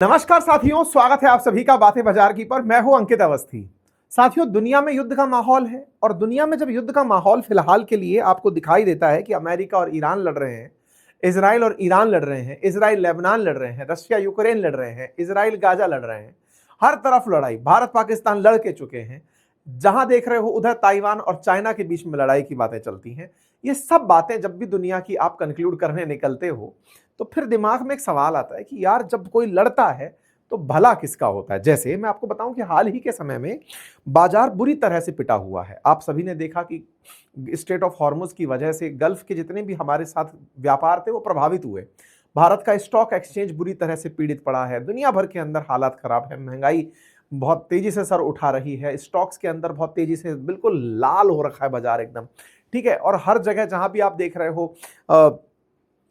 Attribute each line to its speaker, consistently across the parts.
Speaker 1: नमस्कार साथियों, स्वागत है आप सभी का बातें बाजार की पर। मैं हूं अंकित अवस्थी। साथियों, दुनिया में युद्ध का माहौल है और दुनिया में जब युद्ध का माहौल फिलहाल के लिए आपको दिखाई देता है कि अमेरिका और ईरान लड़ रहे हैं, इजराइल और ईरान लड़ रहे हैं, इजराइल लेबनान लड़ रहे हैं, रशिया यूक्रेन लड़ रहे हैं, इजराइल गाजा लड़ रहे हैं, हर तरफ लड़ाई, भारत पाकिस्तान लड़ के चुके हैं। जहां देख रहे हो उधर ताइवान और चाइना के बीच में लड़ाई की बातें चलती हैं। ये सब बातें जब भी दुनिया की आप कंक्लूड करने निकलते हो तो फिर दिमाग में एक सवाल आता है कि यार, जब कोई लड़ता है तो भला किसका होता है। जैसे मैं आपको बताऊं कि हाल ही के समय में बाजार बुरी तरह से पिटा हुआ है। आप सभी ने देखा कि स्ट्रेट ऑफ हॉर्मुज की वजह से गल्फ के जितने भी हमारे साथ व्यापार थे वो प्रभावित हुए। भारत का स्टॉक एक्सचेंज बुरी तरह से पीड़ित पड़ा है। दुनिया भर के अंदर हालात खराब है। महंगाई बहुत तेजी से सर उठा रही है। स्टॉक्स के अंदर बहुत तेजी से बिल्कुल लाल हो रखा है बाजार एकदम, ठीक है। और हर जगह जहां भी आप देख रहे हो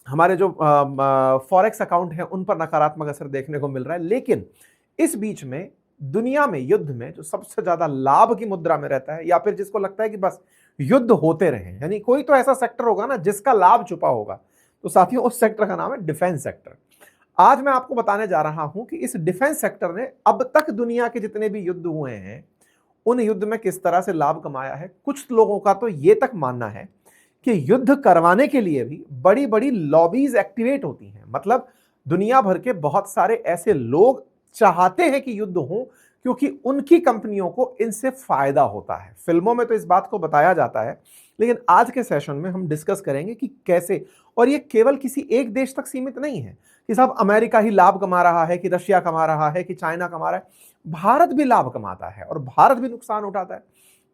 Speaker 1: हमारे जो फॉरेक्स अकाउंट हैं उन पर नकारात्मक असर देखने को मिल रहा है। लेकिन इस बीच में दुनिया में युद्ध में जो सबसे ज्यादा लाभ की मुद्रा में रहता है, या फिर जिसको लगता है कि बस युद्ध होते रहे, यानी कोई तो ऐसा सेक्टर होगा ना जिसका लाभ छुपा होगा, तो साथियों उस सेक्टर का नाम है डिफेंस सेक्टर। आज मैं आपको बताने जा रहा हूं कि इस डिफेंस सेक्टर ने अब तक दुनिया के जितने भी युद्ध हुए हैं उन युद्ध में किस तरह से लाभ कमाया है। कुछ लोगों का तो यह तक मानना है कि युद्ध करवाने के लिए भी बड़ी बड़ी लॉबीज एक्टिवेट होती हैं। मतलब दुनिया भर के बहुत सारे ऐसे लोग चाहते हैं कि युद्ध हो क्योंकि उनकी कंपनियों को इनसे फायदा होता है। फिल्मों में तो इस बात को बताया जाता है, लेकिन आज के सेशन में हम डिस्कस करेंगे कि कैसे। और ये केवल किसी एक देश तक सीमित नहीं है कि साहब अमेरिका ही लाभ कमा रहा है, कि रशिया कमा रहा है, कि चाइना कमा रहा है। भारत भी लाभ कमाता है और भारत भी नुकसान उठाता है।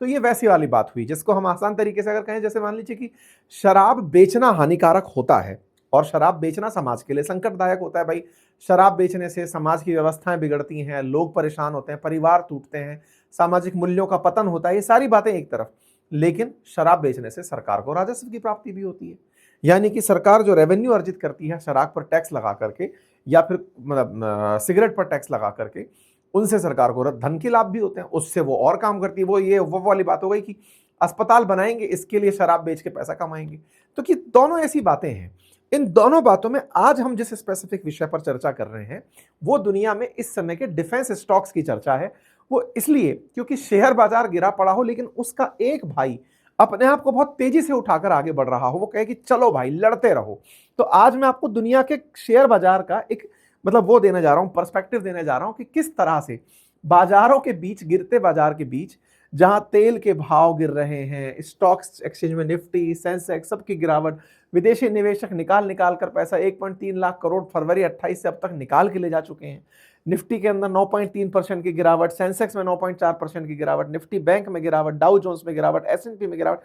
Speaker 1: तो ये वैसी वाली बात हुई जिसको हम आसान तरीके से अगर कहें, जैसे मान लीजिए कि शराब बेचना हानिकारक होता है और शराब बेचना समाज के लिए संकटदायक होता है। भाई, शराब बेचने से समाज की व्यवस्थाएं बिगड़ती हैं, लोग परेशान होते हैं, परिवार टूटते हैं, सामाजिक मूल्यों का पतन होता है। ये सारी बातें एक तरफ, लेकिन शराब बेचने से सरकार को राजस्व की प्राप्ति भी होती है। यानी कि सरकार जो रेवेन्यू अर्जित करती है शराब पर टैक्स लगा करके या फिर मतलब सिगरेट पर टैक्स लगा करके, उनसे सरकार को धन के लाभ भी होते हैं। उससे वो और काम करती है। वो वाली बात हो गई कि अस्पताल बनाएंगे, इसके लिए शराब बेच के पैसा कमाएंगे। तो कि दोनों ऐसी बातें हैं। इन दोनों बातों में आज हम जिस स्पेसिफिक विषय पर चर्चा कर रहे हैं वो दुनिया में इस समय के डिफेंस स्टॉक्स की चर्चा है। वो इसलिए क्योंकि शेयर बाजार गिरा पड़ा हो, लेकिन उसका एक भाई अपने आप को बहुत तेजी से उठाकर आगे बढ़ रहा हो। वो कहे कि चलो भाई लड़ते रहो। तो आज मैं आपको दुनिया के शेयर बाजार का एक मतलब वो देने जा रहा हूं, पर्सपेक्टिव देने जा रहा हूं कि किस तरह से बाजारों के बीच, गिरते बाजार के बीच, जहां तेल के भाव गिर रहे हैं, स्टॉक्स एक्सचेंज में निफ्टी, सेंसेक्स सबकी गिरावट, विदेशी निवेशक निकाल निकाल कर पैसा 1.3 लाख करोड़ फरवरी 28 से अब तक निकाल के ले जा चुके हैं। निफ्टी के अंदर 9.3% की गिरावट, सेंसेक्स में 9.4% की गिरावट, निफ्टी बैंक में गिरावट, डाउ जोन्स में गिरावट, एसएनपी में गिरावट।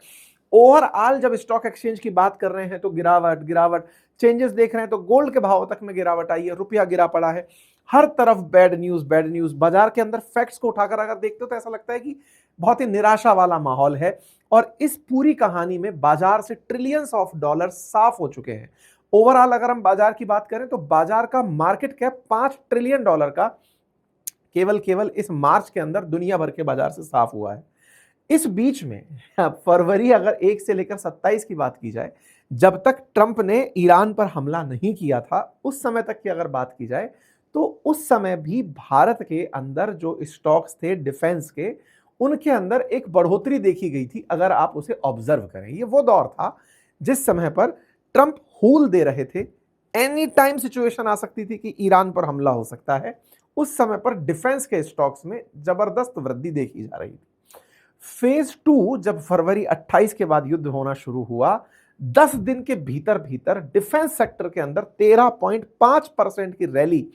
Speaker 1: ओवरऑल जब स्टॉक एक्सचेंज की बात कर रहे हैं तो गिरावट गिरावट चेंजेस देख रहे हैं तो गोल्ड के भाव तक में गिरावट आई है, रुपया गिरा पड़ा है। हर तरफ बैड न्यूज बैड न्यूज। बाजार के अंदर फैक्ट्स को उठाकर अगर देखते हो तो ऐसा लगता है कि बहुत ही निराशा वाला माहौल है। और इस पूरी कहानी में बाजार से ट्रिलियंस ऑफ डॉलर साफ हो चुके हैं। ओवरऑल अगर हम बाजार की बात करें तो बाजार का मार्केट कैप $5 ट्रिलियन का केवल इस मार्च के अंदर दुनिया भर के बाजार से साफ हुआ है। इस बीच में फरवरी अगर 1 से लेकर 27 की बात की जाए, जब तक ट्रंप ने ईरान पर हमला नहीं किया था, उस समय तक की अगर बात की जाए तो उस समय भी भारत के अंदर जो स्टॉक्स थे डिफेंस के, उनके अंदर एक बढ़ोतरी देखी गई थी अगर आप उसे ऑब्जर्व करें। ये वो दौर था जिस समय पर ट्रंप हूल दे रहे थे, एनी टाइम सिचुएशन आ सकती थी कि ईरान पर हमला हो सकता है। उस समय पर डिफेंस के स्टॉक्स में जबरदस्त वृद्धि देखी जा रही थी। फेज 2 जब फरवरी 28 के बाद युद्ध होना शुरू हुआ, 10 दिन के भीतर भीतर डिफेंस सेक्टर के अंदर 13.5% की रैली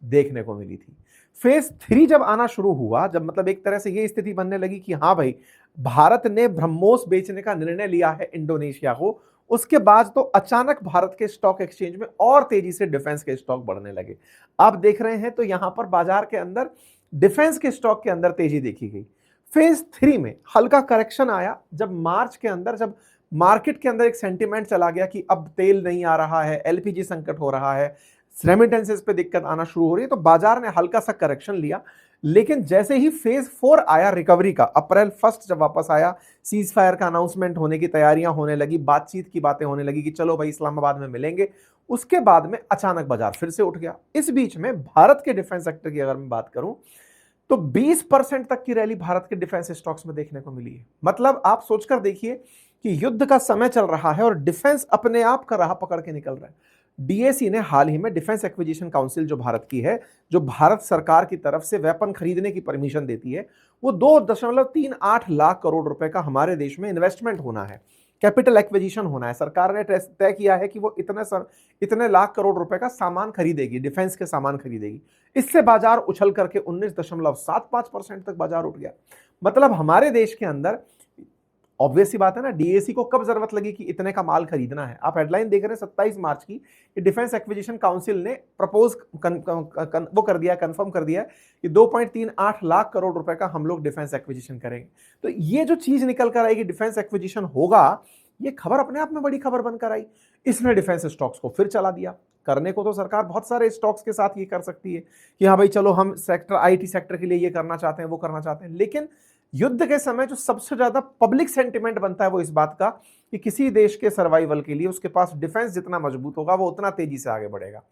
Speaker 1: देखने को मिली थी। फेज 3 जब आना शुरू हुआ, जब मतलब एक तरह से ये स्थिति बनने लगी कि हाँ भाई, भारत ने ब्रह्मोस बेचने का निर्णय लिया है इंडोनेशिया को, उसके बाद तो अचानक भारत के स्टॉक एक्सचेंज में और तेजी से डिफेंस के स्टॉक बढ़ने लगे। आप देख रहे हैं तो यहां पर बाजार के अंदर डिफेंस के स्टॉक के अंदर तेजी देखी गई। फेज 3 में हल्का करेक्शन आया जब मार्च के अंदर, जब मार्केट के अंदर एक सेंटिमेंट चला गया कि अब तेल नहीं आ रहा है, एलपीजी संकट हो रहा है, रेमिटेंसेस पे दिक्कत आना शुरू हो रही है, तो बाजार ने हल्का सा करेक्शन लिया। लेकिन जैसे ही फेज 4 आया रिकवरी का, अप्रैल 1 जब वापस आया, सीज फायर का अनाउंसमेंट होने की तैयारियां होने लगी, बातचीत की बातें होने लगी कि चलो भाई इस्लामाबाद में मिलेंगे, उसके बाद में अचानक बाजार फिर से उठ गया। इस बीच में भारत के डिफेंस सेक्टर की अगर मैं बात करूं तो 20% तक की रैली भारत के डिफेंस स्टॉक्स में देखने को मिली है। मतलब आप सोचकर देखिए कि युद्ध का समय चल रहा है और डिफेंस अपने आप का राह पकड़ के निकल रहा है। डीएसी ने हाल ही में डिफेंस एक्विजिशन काउंसिल जो भारत की है, जो भारत सरकार की तरफ से वेपन खरीदने की परमिशन देती है, वो 2.38 लाख करोड़ रुपए का हमारे देश में इन्वेस्टमेंट होना है, कैपिटल एक्विजिशन होना है। सरकार ने तय किया है कि वो इतने लाख करोड़ रुपए का सामान खरीदेगी, डिफेंस के सामान खरीदेगी। इससे बाजार उछल करके 19.75% तक बाजार उठ गया। मतलब हमारे देश के अंदर ऑब्वियस सी बात है ना, डीएसी को कब जरूरत लगी कि इतने का माल खरीदना है। आप हेडलाइन देख रहे हैं 27 मार्च की, कि डिफेंस एक्विजिशन काउंसिल ने प्रपोज वो कर दिया, कंफर्म कर दिया कि 2.38 लाख करोड़ रुपए का हम लोग डिफेंस एक्विजिशन करेंगे। तो ये जो चीज निकल कर आएगी, डिफेंस एक्विजिशन होगा, ये खबर अपने आप में बड़ी खबर बनकर आई। इसने डिफेंस स्टॉक्स को फिर चला दिया। करने को तो सरकार बहुत सारे स्टॉक्स के साथ ये कर सकती है कि हाँ भाई चलो हम सेक्टर, आईटी सेक्टर के लिए ये करना चाहते हैं, वो करना चाहते हैं, लेकिन युद्ध के समय जो सबसे ज्यादा पब्लिक सेंटिमेंट बनता है वो इस बात का कि किसी देश के सर्वाइवल के लिए उसके पास डिफेंस जितना मजबूत होगा वो उतना तेजी से आगे बढ़ेगा।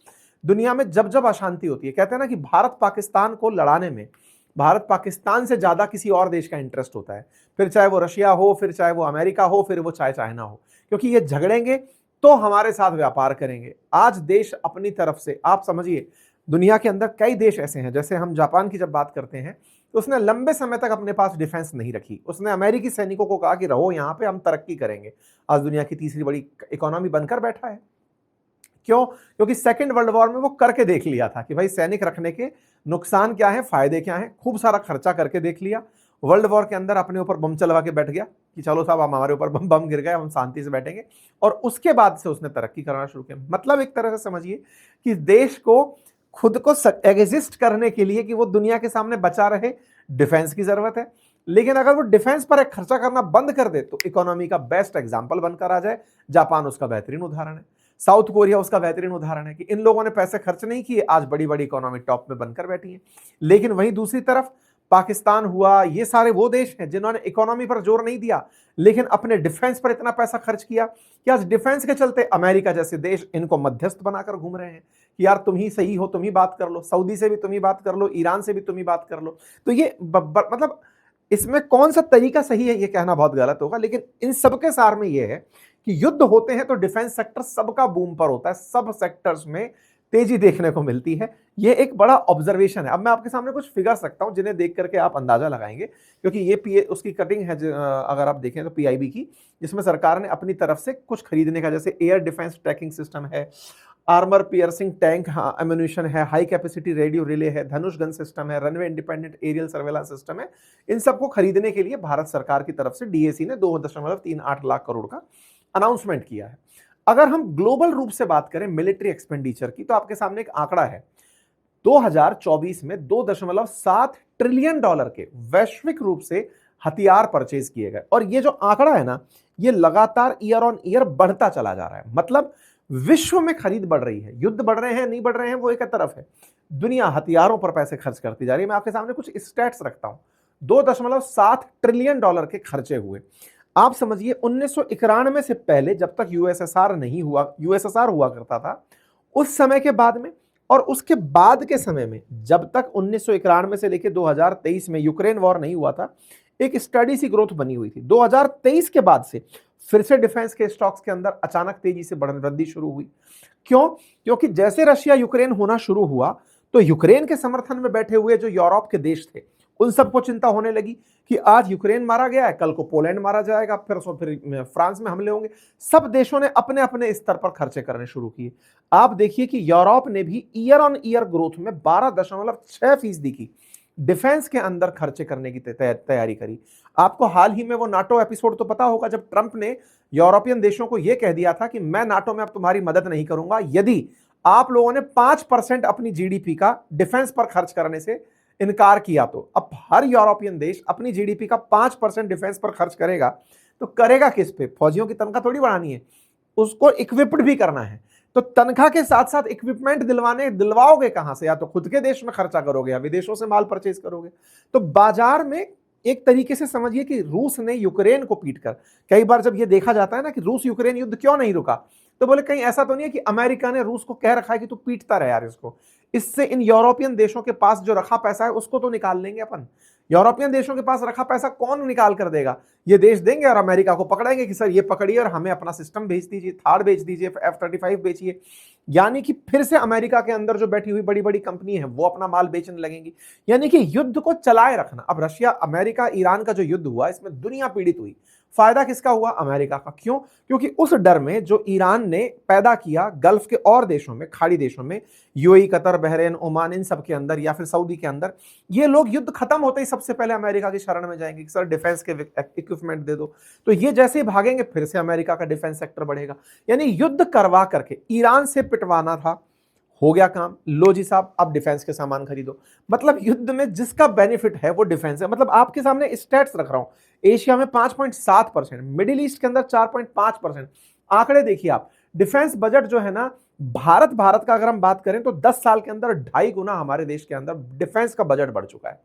Speaker 1: दुनिया में जब जब अशांति होती है, कहते हैं ना कि भारत पाकिस्तान को लड़ाने में भारत पाकिस्तान से ज्यादा किसी और देश का इंटरेस्ट होता है, फिर चाहे वो रशिया हो, फिर चाहे वो अमेरिका हो, फिर वो चाहे चाइना हो, क्योंकि ये झगड़ेंगे तो हमारे साथ व्यापार करेंगे। आज देश अपनी तरफ से, आप समझिए दुनिया के अंदर कई देश ऐसे हैं, जैसे हम जापान की जब बात करते हैं तो उसने लंबे समय तक अपने पास डिफेंस नहीं रखी। उसने अमेरिकी सैनिकों को कहा कि रहो यहां पे, हम तरक्की करेंगे। आज दुनिया की तीसरी बड़ी इकोनॉमी बनकर बैठा है। क्यों? क्योंकि सेकेंड वर्ल्ड वॉर में वो करके देख लिया था कि भाई सैनिक रखने के नुकसान क्या है, फायदे क्या है, खूब सारा खर्चा करके देख लिया। वर्ल्ड वॉर के अंदर अपने ऊपर बम चलवा के बैठ गया कि चलो साहब हम, हमारे ऊपर बम गिर गए, हम शांति से बैठेंगे, और उसके बाद से उसने तरक्की करना शुरू किया। मतलब एक तरह से समझिए कि देश को खुद को एग्जिस्ट करने के लिए कि वो दुनिया के सामने बचा रहे, डिफेंस की जरूरत है। लेकिन अगर वो डिफेंस पर एक खर्चा करना बंद कर दे तो इकोनॉमी का बेस्ट एग्जांपल बनकर आ जाए। जापान उसका बेहतरीन उदाहरण है, साउथ कोरिया उसका बेहतरीन उदाहरण है कि इन लोगों ने पैसे खर्च नहीं किए, आज बड़ी बड़ी इकोनॉमी टॉप में बनकर बैठी है। लेकिन वहीं दूसरी तरफ पाकिस्तान हुआ, ये सारे वो देश हैं जिन्होंने इकोनॉमी पर जोर नहीं दिया लेकिन अपने डिफेंस पर इतना पैसा खर्च किया कि आज डिफेंस के चलते अमेरिका जैसे देश इनको मध्यस्थ बनाकर घूम रहे हैं कि यार तुम ही सही हो, तुम ही बात कर लो, सऊदी से भी तुम ही बात कर लो, ईरान से भी तुम ही बात कर लो। तो ये मतलब इसमें कौन सा तरीका सही है ये कहना बहुत गलत होगा, लेकिन इन सबके सार में ये है कि युद्ध होते हैं तो डिफेंस सेक्टर सबका बूम पर होता है, सब सेक्टर्स में तेजी देखने को मिलती है। ये एक बड़ा ऑब्जर्वेशन है। अब मैं आपके सामने कुछ फिगर्स रखता हूं जिन्हें देख करके आप अंदाजा लगाएंगे, क्योंकि ये उसकी कटिंग है अगर आप देखें तो पीआईबी की, जिसमें सरकार ने अपनी तरफ से कुछ खरीदने का, जैसे एयर डिफेंस ट्रैकिंग सिस्टम है, आर्मर पियर्सिंग टैंक एम्यूनिशन है, हाई कैपेसिटी रेडियो रिले है, धनुष गन सिस्टम है, runway independent aerial surveillance system है। इन सबको खरीदने के लिए भारत सरकार की तरफ से डीएसी ने 2.38 लाख करोड़ का अनाउंसमेंट किया है। अगर हम ग्लोबल रूप से बात करें मिलिट्री एक्सपेंडिचर की, तो आपके सामने एक आंकड़ा है, 2024 में 2.7 ट्रिलियन डॉलर के वैश्विक रूप से हथियार परचेज किए गए। और ये जो आंकड़ा है ना, ये लगातार ईयर ऑन ईयर बढ़ता चला जा रहा है। मतलब विश्व में खरीद बढ़ रही है, युद्ध बढ़ रहे हैं नहीं बढ़ रहे हैं वो एक तरफ है, दुनिया हथियारों पर पैसे खर्च करती जा रही है। मैं आपके सामने कुछ स्टैट्स रखता हूं। 2.7 ट्रिलियन डॉलर के खर्चे हुए। आप समझिए 1991 से पहले, जब तक यूएसएसआर नहीं हुआ, यूएसएसआर हुआ करता था, उस समय के बाद में और उसके बाद के समय में, जब तक 1991 से लेकर 2023 में यूक्रेन वॉर नहीं हुआ था, एक स्टडी सी ग्रोथ बनी हुई थी। 2023 के बाद से फिर से डिफेंस के स्टॉक्स के अंदर अचानक तेजी से वृद्धि शुरू हुई। क्यों? क्योंकि जैसे रशिया यूक्रेन होना शुरू हुआ तो यूक्रेन के समर्थन में बैठे हुए जो यूरोप के देश थे उन सबको चिंता होने लगी कि आज यूक्रेन मारा गया है, कल को पोलैंड मारा जाएगा, फिर फ्रांस में हमले होंगे। सब देशों ने अपने अपने स्तर पर खर्चे करने शुरू किए। आप देखिए कि यूरोप ने भी ईयर ऑन ईयर ग्रोथ में 12.6% की डिफेंस के अंदर खर्चे करने की तैयारी करी। आपको हाल ही में वो नाटो एपिसोड तो पता होगा, जब ट्रंप ने यूरोपियन देशों को यह कह दिया था कि मैं नाटो में अब तुम्हारी मदद नहीं करूंगा यदि आप लोगों ने 5% अपनी जीडीपी का डिफेंस पर खर्च करने से इनकार किया। तो अब हर यूरोपियन देश अपनी जीडीपी का 5% डिफेंस पर खर्च करेगा, तो करेगा किस पे? फौजियों की तनख्वाह थोड़ी बढ़ानी है, उसको इक्विप्ड भी करना है। तो तनख्वाह के साथ साथ इक्विपमेंट दिलवाओगे कहां से? या तो खुद के देश में खर्चा करोगे या विदेशों से माल परचेज करोगे। तो बाजार में एक तरीके से समझिए कि रूस ने यूक्रेन को पीटकर, कई बार जब ये देखा जाता है ना कि रूस यूक्रेन युद्ध क्यों नहीं रुका, तो बोले कहीं ऐसा तो नहीं है कि अमेरिका ने रूस को कह रखा है कि तू पीटता रहे यार इसको, इससे इन यूरोपियन देशों के पास जो रखा पैसा है उसको तो निकाल लेंगे अपन। यूरोपियन देशों के पास रखा पैसा कौन निकाल कर देगा? ये देश देंगे और अमेरिका को पकड़ेंगे कि सर ये पकड़िए और हमें अपना सिस्टम भेज दीजिए, थार भेज दीजिए, F-35 बेचिए। यानी कि फिर से अमेरिका के अंदर जो बैठी हुई बड़ी बड़ी कंपनी है वो अपना माल बेचने लगेंगी। यानी कि युद्ध को चलाए रखना। अब रशिया अमेरिका ईरान का जो युद्ध हुआ इसमें दुनिया पीड़ित हुई, फायदा किसका हुआ? अमेरिका का। क्यों? क्योंकि उस डर में जो ईरान ने पैदा किया गल्फ के और देशों में, खाड़ी देशों में, यूएई, कतर, बहरीन, ओमान, इन सब के अंदर या फिर सऊदी के अंदर, ये लोग युद्ध खत्म होते ही सबसे पहले अमेरिका की शरण में जाएंगे कि सर डिफेंस के इक्विपमेंट दे दो। तो ये जैसे ही भागेंगे फिर से अमेरिका का डिफेंस सेक्टर बढ़ेगा। यानी युद्ध करवा करके ईरान से पिटवाना था, हो गया काम, लो जी साहब अब डिफेंस के सामान खरीदो। मतलब युद्ध में जिसका बेनिफिट है वो डिफेंस है। मतलब आपके सामने स्टैट्स रख रहा हूं, एशिया में 5.7%, मिडिल ईस्ट के अंदर 4.5%। आंकड़े देखिए आप, डिफेंस बजट जो है ना, भारत का अगर हम बात करें तो 10 साल के अंदर 2.5 गुना हमारे देश के अंदर डिफेंस का बजट बढ़ चुका है।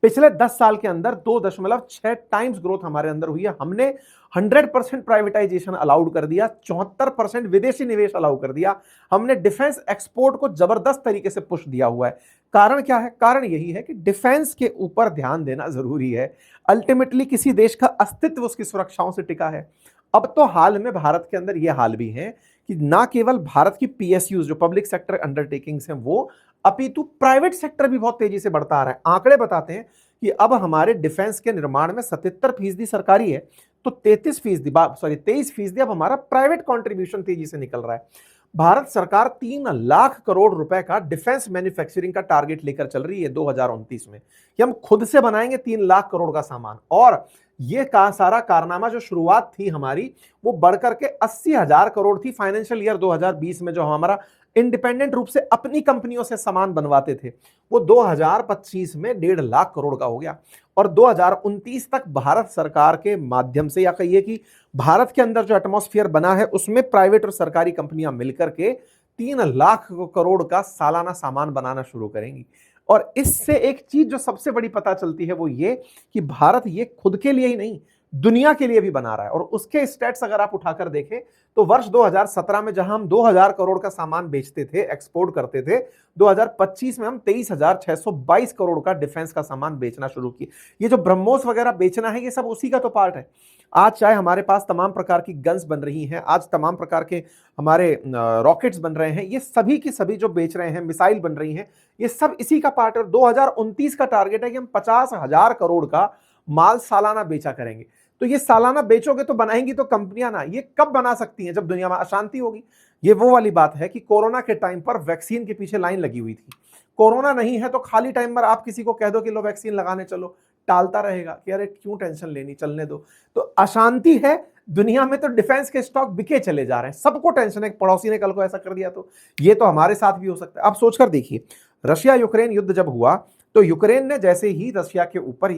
Speaker 1: पिछले 10 साल के अंदर 2.6 टाइम्स ग्रोथ हमारे अंदर हुई है। हमने 100% प्राइवेटाइजेशन अलाउड कर दिया, 74% विदेशी निवेश अलाउ कर दिया। हमने डिफेंस एक्सपोर्ट को जबरदस्त तरीके से पुश दिया हुआ है। कारण क्या है? कारण यही है कि डिफेंस के ऊपर ध्यान देना जरूरी है। अल्टीमेटली किसी देश का अस्तित्व उसकी सुरक्षाओं से टिका है। अब तो हाल में भारत के अंदर यह हाल भी है कि ना केवल भारत की पीएसयूज जो पब्लिक सेक्टर अंडरटेकिंग्स हैं वो, अपितु प्राइवेट सेक्टर भी बहुत तेजी से बढ़ता आ रहा है। आंकड़े बताते हैं कि अब हमारे डिफेंस के निर्माण में 77% सरकारी है, तो 23% अब हमारा प्राइवेट कंट्रीब्यूशन तेजी से निकल रहा है। भारत सरकार 3 लाख करोड़ रुपए का डिफेंस मैन्युफैक्चरिंग का टारगेट लेकर चल रही है 2029 में, कि हम खुद से बनाएंगे 3 लाख करोड़ का सामान। और ये सारा कारनामा जो शुरुआत थी हमारी वो बढ़कर के 80,000 करोड़ थी फाइनेंशियल ईयर 2020 में, जो हमारा इंडिपेंडेंट रूप से अपनी कंपनियों से सामान बनवाते थे, वो 2025 में 1.5 लाख करोड़ का हो गया। और 2029 तक भारत सरकार के माध्यम से, या कहिए कि भारत के अंदर जो एटमॉस्फेयर बना है उसमें प्राइवेट और सरकारी कंपनियां मिलकर के 3 लाख करोड़ का सालाना सामान बनाना शुरू करेंगी। और इससे एक चीज जो सबसे बड़ी पता चलती है वो ये कि भारत ये खुद के लिए ही नहीं दुनिया के लिए भी बना रहा है। और उसके स्टेट्स अगर आप उठाकर देखें तो वर्ष 2017 में जहां हम 2000 करोड़ का सामान बेचते थे, एक्सपोर्ट करते थे, 2025 में हम 23,622 करोड़ का डिफेंस का सामान बेचना शुरू किए। ये जो ब्रह्मोस वगैरह बेचना है ये सब उसी का तो पार्ट है। आज चाहे हमारे पास तमाम प्रकार की गन्स बन रही हैं, आज तमाम प्रकार के हमारे रॉकेट्स बन रहे हैं, ये सभी की सभी जो बेच रहे हैं, मिसाइल बन रही हैं, ये सब इसी का पार्ट है। 2029 का टारगेट है कि हम 50,000 करोड़ का माल सालाना बेचा करेंगे। तो ये सालाना बेचोगे तो बनाएंगी तो कंपनियां ना, ये कब बना सकती हैं? जब दुनिया में अशांति होगी। ये वो वाली बात है कि कोरोना के टाइम पर वैक्सीन के पीछे लाइन लगी हुई थी। कोरोना नहीं है तो खाली टाइम पर आप किसी को कह दो कि लो वैक्सीन लगाने चलो, टालता रहेगा कि अरे क्यों टेंशन लेनी, चलने दो। तो अशांति है दुनिया में तो डिफेंस के स्टॉक बिके चले जा रहे हैं, सबको टेंशन है, पड़ोसी ने कल को ऐसा कर दिया तो ये तो हमारे साथ भी हो सकता है। आप सोचकर देखिए, रशिया यूक्रेन युद्ध जब हुआ तो यूक्रेन ने जैसे ही रशिया के ऊपर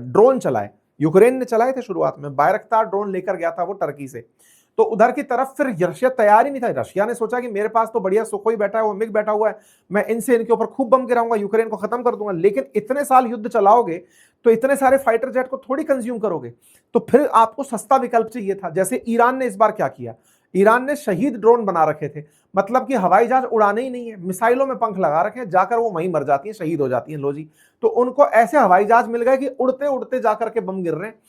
Speaker 1: ड्रोन चलाए, यूक्रेन ने चलाए थे शुरुआत में, बायरक्तार ड्रोन लेकर गया था वो टर्की से, तो उधर की तरफ फिर रशिया तैयार ही नहीं था। रशिया ने सोचा कि मेरे पास तो बढ़िया सुखोई बैठा है, वो मिग बैठा हुआ है, मैं इनसे इनके ऊपर खूब बम गिराऊंगा, यूक्रेन को खत्म कर दूंगा। लेकिन इतने साल युद्ध चलाओगे तो इतने सारे फाइटर जेट को थोड़ी कंज्यूम करोगे, तो फिर आपको सस्ता विकल्प चाहिए था। जैसे ईरान ने इस बार क्या किया, ईरान ने शहीद ड्रोन बना रखे थे, मतलब कि हवाई जहाज उड़ाने ही नहीं है, मिसाइलों में पंख लगा रखे हैं, जाकर वो वहीं मर जाती हैं, शहीद हो जाती हैं। लो जी, तो उनको ऐसे हवाई जहाज मिल गए कि उड़ते उड़ते जाकर के बम गिर रहे हैं।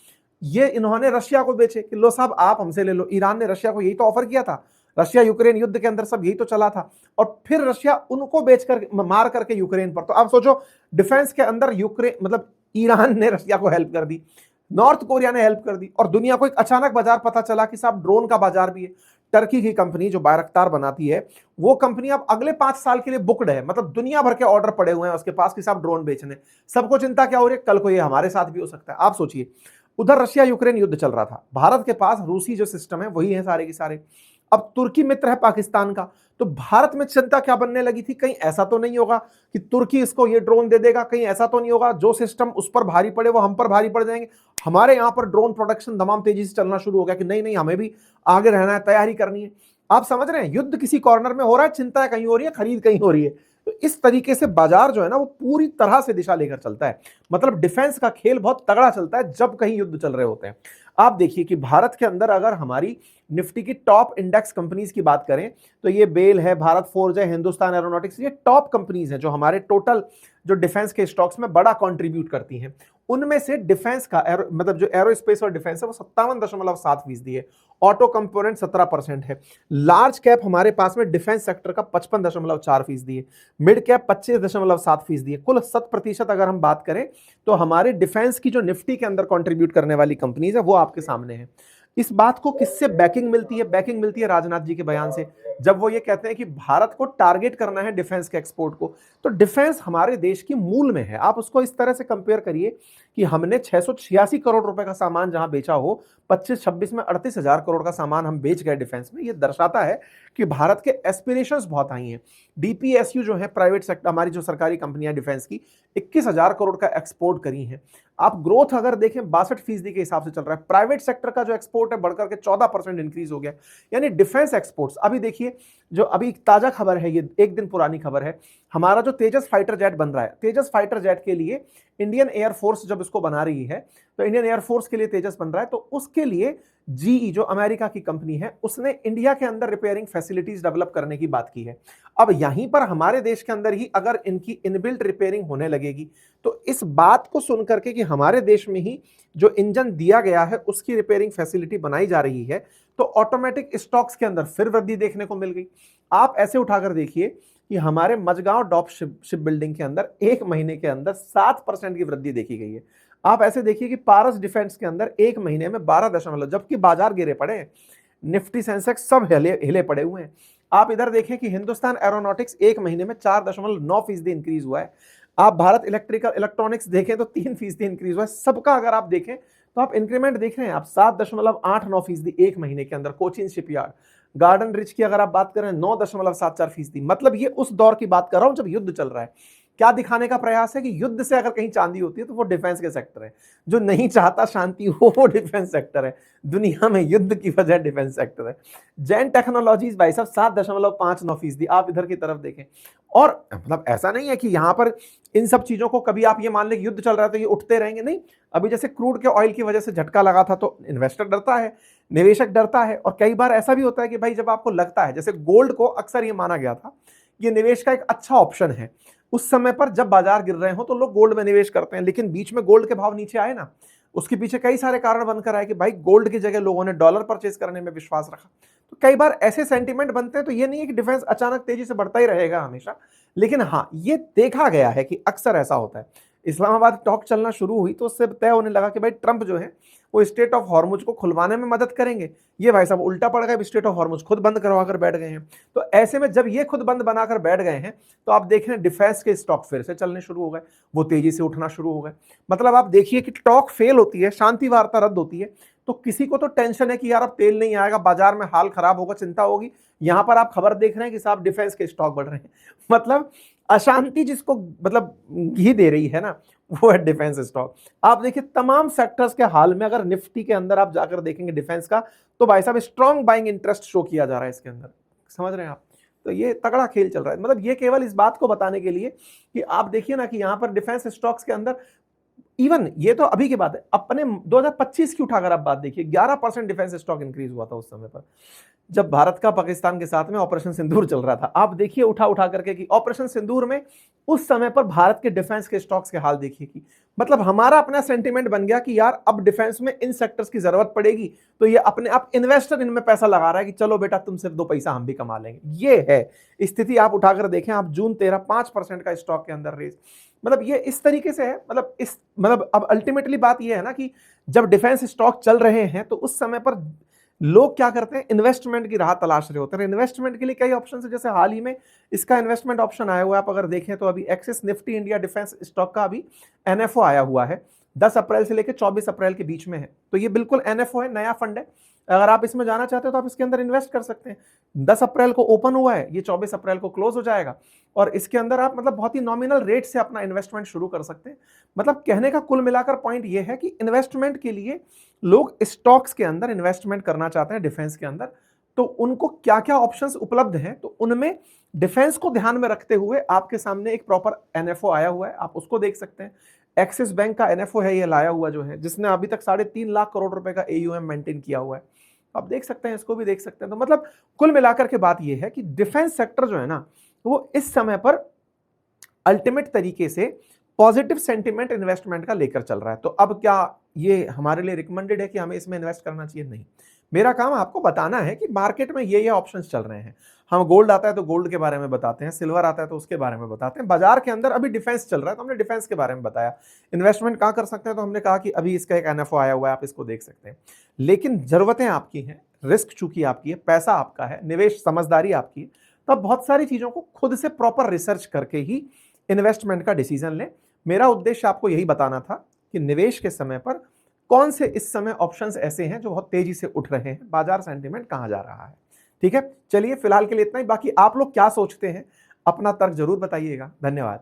Speaker 1: ये इन्होंने रशिया को बेचे कि लो साहब आप हमसे ले लो। ईरान ने रशिया को यही तो ऑफर किया था, रशिया यूक्रेन युद्ध के अंदर सब यही तो चला था। और फिर रशिया उनको बेचकर मार करके यूक्रेन पर। तो आप सोचो डिफेंस के अंदर यूक्रेन मतलब ईरान ने रशिया को हेल्प कर दी, नॉर्थ कोरिया ने हेल्प कर दी, और दुनिया को एक अचानक बाजार पता चला कि साहब ड्रोन का बाजार भी है। टर्की की कंपनी जो बायरक्तार बनाती है वो कंपनी अब अगले 5 साल के लिए बुक्ड है, मतलब दुनिया भर के ऑर्डर पड़े हुए हैं उसके पास कि साहब ड्रोन बेचने। सबको चिंता क्या हो रही है, कल को ये हमारे साथ भी हो सकता है। आप सोचिए, उधर रशिया यूक्रेन युद्ध चल रहा था, भारत के पास रूसी जो सिस्टम है वही है सारे के सारे। अब तुर्की मित्र है पाकिस्तान का, तो भारत में चिंता क्या बनने लगी थी, कहीं ऐसा तो नहीं होगा कि तुर्की इसको ये ड्रोन दे देगा, कहीं ऐसा तो नहीं होगा जो सिस्टम उस पर भारी पड़े वो हम पर भारी पड़ जाएंगे। हमारे यहां पर ड्रोन प्रोडक्शन तमाम तेजी से चलना शुरू हो गया कि नहीं नहीं हमें भी आगे रहना है, तैयारी करनी है। आप समझ रहे हैं, युद्ध किसी कॉर्नर में हो रहा है, चिंता कहीं हो रही है, खरीद कहीं हो रही है। तो इस तरीके से बाजार जो है ना वो पूरी तरह से दिशा लेकर चलता है। मतलब डिफेंस का खेल बहुत तगड़ा चलता है जब कहीं युद्ध चल रहे होते हैं। आप देखिए कि भारत के अंदर अगर हमारी निफ्टी की टॉप इंडेक्स कंपनीज की बात करें तो ये बेल है, भारत फोर्ज है, हिंदुस्तान एरोनॉटिक्स, ये टॉप कंपनीज हैं जो हमारे टोटल जो डिफेंस के स्टॉक्स में बड़ा कंट्रीब्यूट करती हैं। उनमें से डिफेंस का मतलब जो एरोस्पेस और डिफेंस है वो 57.7% है, ऑटो कंपोनेंट 17% है, लार्ज कैप हमारे पास में डिफेंस सेक्टर का 55.4% है, मिड कैप 25.7% है। कुल 7% अगर हम बात करें तो हमारे डिफेंस की जो निफ्टी के अंदर कंट्रीब्यूट करने वाली कंपनीज है वो आपके सामने है। इस बात को किससे बैकिंग मिलती है? बैकिंग मिलती है राजनाथ जी के बयान से, जब वो ये कहते हैं कि भारत को टारगेट करना है डिफेंस के एक्सपोर्ट को। तो डिफेंस हमारे देश की मूल में है। आप उसको इस तरह से कंपेयर करिए कि हमने 686 करोड़ रुपए का सामान जहां बेचा हो, 25-26 में 38,000 करोड़ का सामान हम बेच गए डिफेंस में। ये दर्शाता है कि भारत के एस्पिरेशंस बहुत हाई हैं। डीपीएसयू जो है प्राइवेट सेक्टर, हमारी जो सरकारी कंपनियां डिफेंस की, 21,000 करोड़ का एक्सपोर्ट करी हैं। आप ग्रोथ अगर देखें 62% के हिसाब से चल रहा है। प्राइवेट सेक्टर का जो एक्सपोर्ट है बढ़कर के 14% इंक्रीज हो गया। यानी डिफेंस एक्सपोर्ट्स, अभी देखिए जो अभी ताजा खबर है, ये एक दिन पुरानी खबर है, हमारा जो तेजस फाइटर जेट बन रहा है, तेजस फाइटर जेट के लिए इंडियन एयरफोर्स जब इसको बना रही है, तो इंडियन एयरफोर्स के लिए तेजस बन रहा है, तो उसके लिए जीई जो अमेरिका की कंपनी है उसने इंडिया के अंदर रिपेयरिंग फैसिलिटीज डेवलप करने की बात की है। अब यहीं पर हमारे देश के अंदर ही अगर इनकी इनबिल्ट रिपेयरिंग होने लगेगी तो इस बात को सुनकर के कि हमारे देश में ही जो इंजन दिया गया है उसकी रिपेयरिंग फैसिलिटी बनाई जा रही है, तो ऑटोमेटिक स्टॉक्स के अंदर फिर वृद्धि देखने को मिल गई। आप ऐसे उठाकर देखिए कि हमारे मजगांव डॉक शिप बिल्डिंग के अंदर एक महीने के अंदर 7% की वृद्धि देखी गई है। आप ऐसे देखिए कि पारस डिफेंस के अंदर एक महीने में 12, जबकि बाजार गिरे पड़े हैं, निफ्टी सेंसेक्स सब हिले पड़े हुए हैं। आप इधर देखें कि हिंदुस्तान एरोनॉटिक्स एक महीने में 4.9% इंक्रीज हुआ है। आप भारत इलेक्ट्रॉनिक्स देखें तो 3% इंक्रीज हुआ है। सबका अगर आप देखें तो आप इंक्रीमेंट देख रहे हैं, आप 7.89% एक महीने के अंदर। कोचिन शिपयार्ड, गार्डन रिच की अगर आप बात करें 9.74%। मतलब ये उस दौर की बात कर रहा हूं जब युद्ध चल रहा है। क्या दिखाने का प्रयास है कि युद्ध से अगर कहीं चांदी होती है तो वो डिफेंस के सेक्टर है। जो नहीं चाहता शांति हो वो डिफेंस सेक्टर है। दुनिया में युद्ध की वजह डिफेंस सेक्टर है। जैन टेक्नोलॉजीज भाई साहब 7.59%। आप इधर की तरफ देखें, और मतलब ऐसा नहीं है कि यहां पर इन सब चीजों को कभी आप ये मान लें कि युद्ध चल रहा है तो ये उठते रहेंगे, नहीं। अभी जैसे क्रूड के ऑयल की वजह से झटका लगा था तो इन्वेस्टर डरता है, निवेशक डरता है। और कई बार ऐसा भी होता है कि भाई जब आपको लगता है, जैसे गोल्ड को अक्सर ये माना गया था ये निवेश का एक अच्छा ऑप्शन है, उस समय पर जब बाजार गिर रहे हो तो लोग गोल्ड में निवेश करते हैं। लेकिन बीच में गोल्ड के भाव नीचे आए ना, उसके पीछे कई सारे कारण बनकर आए कि भाई गोल्ड की जगह लोगों ने डॉलर परचेज करने में विश्वास रखा। तो कई बार ऐसे सेंटीमेंट बनते हैं। तो ये नहीं है कि डिफेंस अचानक तेजी से बढ़ता ही रहेगा हमेशा, लेकिन हाँ ये देखा गया है कि अक्सर ऐसा होता है। इस्लामाबाद टॉक चलना शुरू हुई तो उससे तय होने लगा कि भाई ट्रंप जो है वो स्टेट ऑफ हॉर्मुज को खुलवाने में मदद करेंगे। ये भाई साहब उल्टा पड़ गए, स्टेट ऑफ हॉर्मुज खुद बंद करवाकर बैठ गए हैं। तो ऐसे में जब ये खुद बंद बनाकर बैठ गए हैं तो आप देख रहे हैं डिफेंस के स्टॉक फिर से चलने शुरू हो गए, वो तेजी से उठना शुरू हो गए। मतलब आप देखिए कि टॉक फेल होती है, शांति वार्ता रद्द होती है, तो किसी को तो टेंशन है कि यार अब तेल नहीं आएगा, बाजार में हाल खराब होगा, चिंता होगी। यहां पर आप खबर देख रहे हैं कि साहब डिफेंस के स्टॉक बढ़ रहे हैं। मतलब अशांति जिसको मतलब घी दे रही है ना, वो है डिफेंस स्टॉक। आप देखिए तमाम सेक्टर्स के हाल में अगर निफ्टी के अंदर आप जाकर देखेंगे डिफेंस का, तो भाई साहब स्ट्रॉन्ग बाइंग इंटरेस्ट शो किया जा रहा है इसके अंदर। समझ रहे हैं आप? तो ये तगड़ा खेल चल रहा है। मतलब ये केवल इस बात को बताने के लिए कि आप देखिए ना कि यहां पर डिफेंस स्टॉक्स के अंदर इवन ये तो अभी की बात है, अपने 2025 की उठाकर आप बात देखिए, 11% डिफेंस स्टॉक इंक्रीज हुआ था उस समय पर जब भारत का पाकिस्तान के साथ में ऑपरेशन सिंदूर चल रहा था। आप देखिए उठा करके कि ऑपरेशन सिंदूर में उस समय पर भारत के डिफेंस के स्टॉक्स के हाल देखिए कि मतलब हमारा अपना सेंटीमेंट बन गया कि यार अब डिफेंस में इन सेक्टर्स की जरूरत पड़ेगी, तो ये अपने आप इन्वेस्टर इनमें पैसा लगा रहा है कि चलो बेटा तुम सिर्फ 2 पैसा हम भी कमा लेंगे। ये है स्थिति। आप उठाकर देखें, आप जून 13 5% का स्टॉक के अंदर रेस, मतलब ये इस तरीके से है। मतलब अब अल्टीमेटली बात ये है ना कि जब डिफेंस स्टॉक चल रहे हैं तो उस समय पर लोग क्या करते हैं, इन्वेस्टमेंट की राह तलाश रहे होते हैं। इन्वेस्टमेंट के लिए कई ऑप्शन है, जैसे हाल ही में इसका इन्वेस्टमेंट ऑप्शन आया हुआ है। आप अगर देखें तो अभी axis Nifty India defence stock का अभी एनएफओ आया हुआ है, 10 अप्रैल से लेकर 24 अप्रैल के बीच में है। तो ये बिल्कुल एनएफओ है, नया फंड है। अगर आप इसमें जाना चाहते हो तो आप इसके अंदर इन्वेस्ट कर सकते हैं। 10 अप्रैल को ओपन हुआ है, ये 24 अप्रैल को क्लोज हो जाएगा, और इसके अंदर आप मतलब बहुत ही नॉमिनल रेट से अपना इन्वेस्टमेंट शुरू कर सकते हैं। मतलब कहने का कुल मिलाकर पॉइंट ये है कि इन्वेस्टमेंट के लिए लोग स्टॉक्स के अंदर इन्वेस्टमेंट करना चाहते हैं डिफेंस के अंदर, तो उनको क्या क्या ऑप्शंस उपलब्ध हैं, तो उनमें डिफेंस को ध्यान में रखते हुए आपके सामने एक प्रॉपर एनएफओ आया हुआ है, आप उसको देख सकते हैं। एक्सिस बैंक का एनएफओ है ये लाया हुआ जो है, जिसने अभी तक 3.5 लाख करोड़ रुपए का एयूएम मेंटेन किया हुआ है, आप देख सकते हैं, इसको भी देख सकते हैं। तो मतलब कुल मिलाकर के बात ये है कि डिफेंस सेक्टर जो है ना, वो इस समय पर अल्टीमेट तरीके से पॉजिटिव सेंटिमेंट इन्वेस्टमेंट का लेकर चल रहा है। तो अब क्या ये हमारे लिए रिकमेंडेड है कि हमें इसमें इन्वेस्ट करना चाहिए? नहीं, मेरा काम आपको बताना है कि मार्केट में ये ऑप्शंस चल रहे हैं। हम गोल्ड आता है तो गोल्ड के बारे में बताते हैं, सिल्वर आता है तो उसके बारे में बताते हैं। बाजार के अंदर अभी डिफेंस चल रहा है तो हमने डिफेंस के बारे में बताया। इन्वेस्टमेंट कहाँ कर सकते हैं, तो हमने कहा कि अभी इसका एक एनएफओ आया हुआ है, आप इसको देख सकते हैं। लेकिन जरूरतें आपकी हैं, रिस्क चूंकि आपकी है, पैसा आपका है, निवेश समझदारी आपकी है, तो आप बहुत सारी चीजों को खुद से प्रॉपर रिसर्च करके ही इन्वेस्टमेंट का डिसीजन लें। मेरा उद्देश्य आपको यही बताना था कि निवेश के समय पर कौन से इस समय ऑप्शंस ऐसे हैं जो बहुत तेजी से उठ रहे हैं, बाजार सेंटीमेंट कहां जा रहा है। ठीक है, चलिए फिलहाल के लिए इतना ही। बाकी आप लोग क्या सोचते हैं, अपना तर्क जरूर बताइएगा। धन्यवाद।